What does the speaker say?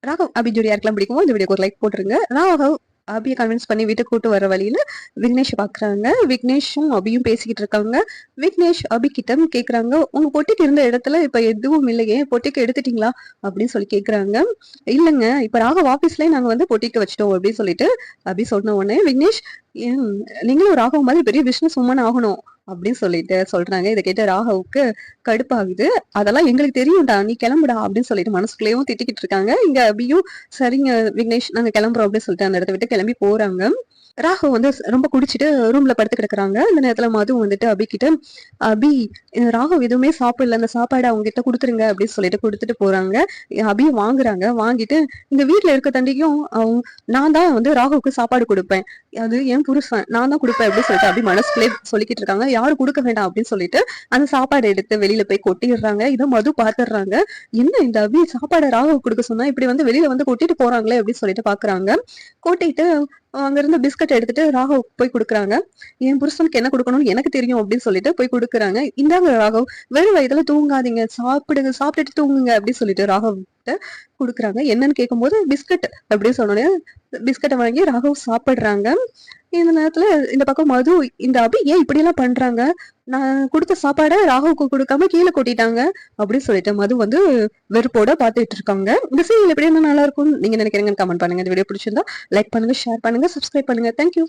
ராகவ், அபி ஜோடி யாருக்கெல்லாம் பிடிக்குமோ இந்த வீடியோக்கு ஒரு லைக் போட்டுருங்க. ராகவ் அபிய கன்வின்ஸ் பண்ணி வீட்டுக்கு கூட்டு வர வழியில விக்னேஷ் பாக்குறாங்க. விக்னேஷும் அபியும் பேசிக்கிட்டு இருக்காங்க. விக்னேஷ் அபி கிட்ட கேக்குறாங்க, உங்க பொட்டிக்கு இருந்த இடத்துல இப்ப எதுவும் இல்லையே, பொட்டிக்கு எடுத்துட்டீங்களா அப்படின்னு சொல்லி கேக்குறாங்க. இல்லங்க, இப்ப ராகவ் ஆபீஸ்லயே நாங்க வந்து பொட்டிக்கு வச்சிட்டோம் அப்படின்னு சொல்லிட்டு அபி சொன்ன உடனே விக்னேஷ், "ஏன், நீங்களும் ராகவ் மாதிரி பெரிய பிசினஸ் உமன் ஆகணும் அப்படின்னு சொல்லிட்டு சொல்றாங்க. இதை கேட்ட ராகவுக்கு கடுப்பாகுது. அதெல்லாம் எங்களுக்கு தெரியும்டா, நீ கிளம்புடா அப்படின்னு சொல்லிட்டு மனசுக்குள்ளேயும் திட்டிக்கிட்டு இருக்காங்க. இங்க அபியும் சரிங்க விக்னேஷ், நாங்க கிளம்புறோம் அப்படின்னு சொல்லிட்டு அந்த இடத்த விட்டு கிளம்பி போறாங்க. ராகவ் வந்து ரொம்ப குடிச்சிட்டு ரூம்ல படுத்து கிடக்குறாங்க. அந்த நேரத்துல மது வந்துட்டு அபி கிட்ட, அபி, ராகவ் எதுவுமே சாப்பிடல, அந்த சாப்பாடு அவங்க கிட்ட கொடுத்துருங்க அப்படின்னு சொல்லிட்டு கொடுத்துட்டு போறாங்க. அபியும் வாங்குறாங்க. வாங்கிட்டு இந்த வீட்டுல இருக்க தண்டிக்கும் நான் தான் வந்து ராகவுக்கு சாப்பாடு கொடுப்பேன், அது என் புருஷன், நான் தான் கொடுப்பேன் அப்படின்னு சொல்லிட்டு அபி மனசுக்குள்ளே சொல்லிக்கிட்டு இருக்காங்க. யாரும் கொடுக்க வேண்டாம் அப்படின்னு சொல்லிட்டு அந்த சாப்பாடு எடுத்து வெளியில போய் கொட்டிடுறாங்க. இதை மது பாத்துடுறாங்க. என்ன இந்த அபி சாப்பாடை ராகவ் கொடுக்க சொன்னா இப்படி வந்து வெளியில வந்து கொட்டிட்டு போறாங்களே அப்படின்னு சொல்லிட்டு பாக்குறாங்க. கொட்டிட்டு அங்க இருந்து பிஸ்கட் எடுத்துட்டு ராகவ் போய் கொடுக்குறாங்க. என் புருஷனுக்கு என்ன கொடுக்கணும்னு எனக்கு தெரியும் அப்படின்னு சொல்லிட்டு போய் கொடுக்குறாங்க. இந்தாங்க ராகவ், வெறும் வயதுல தூங்காதீங்க, சாப்பிடுங்க, சாப்பிட்டுட்டு தூங்குங்க அப்படின்னு சொல்லிட்டு ராகவ் கொடுக்குறாங்க. என்னன்னு கேட்கும்போது பிஸ்கட் அப்படின்னு சொன்னோடனே பிஸ்கட்டை வாங்கி ராகவ் சாப்பிடுறாங்க. இந்த நேரத்துல இந்த பக்கம் மது, இந்த அபி ஏன் இப்படி எல்லாம் பண்றாங்க, நான் கொடுத்த சாப்பாடை ராகவுக்கு கொடுக்காம கீழே கொட்டிட்டாங்க அப்படின்னு சொல்லிட்டு மது வந்து வெறுப்போட பாத்துட்டு இருக்காங்க. இந்த சீரியல் எப்படி என்ன நல்லா இருக்கும் நீங்க நினைக்கிறீங்கன்னு கமெண்ட் பண்ணுங்க. இந்த வீடியோ பிடிச்சிருந்தா லைக் பண்ணுங்க, ஷேர் பண்ணுங்க, சப்ஸ்கிரைப் பண்ணுங்க. தேங்க்யூ.